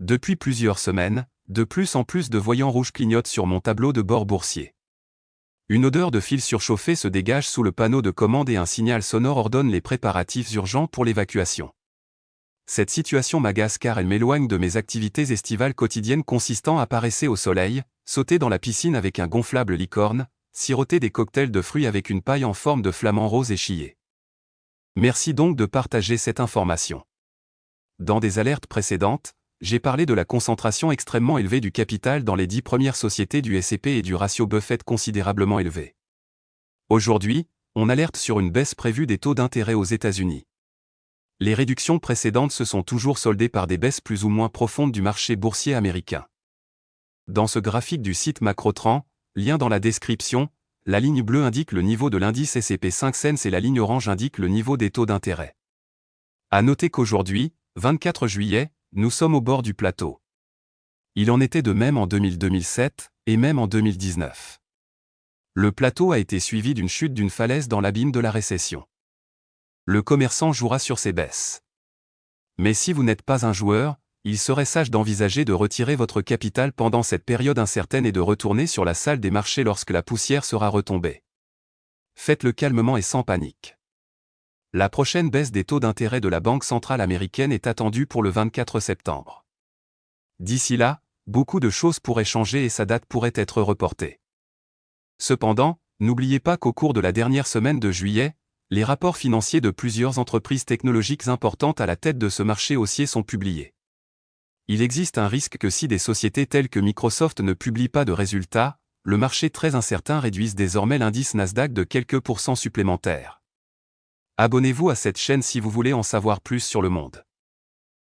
Depuis plusieurs semaines, de plus en plus de voyants rouges clignotent sur mon tableau de bord boursier. Une odeur de fil surchauffé se dégage sous le panneau de commande et un signal sonore ordonne les préparatifs urgents pour l'évacuation. Cette situation m'agace car elle m'éloigne de mes activités estivales quotidiennes consistant à paresser au soleil, sauter dans la piscine avec un gonflable licorne, siroter des cocktails de fruits avec une paille en forme de flamant rose échillé. Merci donc de partager cette information. Dans des alertes précédentes, j'ai parlé de la concentration extrêmement élevée du capital dans les 10 premières sociétés du S&P et du ratio Buffett considérablement élevé. Aujourd'hui, on alerte sur une baisse prévue des taux d'intérêt aux États-Unis. Les réductions précédentes se sont toujours soldées par des baisses plus ou moins profondes du marché boursier américain. Dans ce graphique du site Macrotran, lien dans la description, la ligne bleue indique le niveau de l'indice S&P 500 et la ligne orange indique le niveau des taux d'intérêt. À noter qu'aujourd'hui, 24 juillet, nous sommes au bord du plateau. Il en était de même en 2007 et même en 2019. Le plateau a été suivi d'une chute d'une falaise dans l'abîme de la récession. Le commerçant jouera sur ces baisses. Mais si vous n'êtes pas un joueur, il serait sage d'envisager de retirer votre capital pendant cette période incertaine et de retourner sur la salle des marchés lorsque la poussière sera retombée. Faites-le calmement et sans panique. La prochaine baisse des taux d'intérêt de la Banque centrale américaine est attendue pour le 24 septembre. D'ici là, beaucoup de choses pourraient changer et sa date pourrait être reportée. Cependant, n'oubliez pas qu'au cours de la dernière semaine de juillet, les rapports financiers de plusieurs entreprises technologiques importantes à la tête de ce marché haussier sont publiés. Il existe un risque que si des sociétés telles que Microsoft ne publient pas de résultats, le marché très incertain réduise désormais l'indice Nasdaq de quelques pourcents supplémentaires. Abonnez-vous à cette chaîne si vous voulez en savoir plus sur le monde.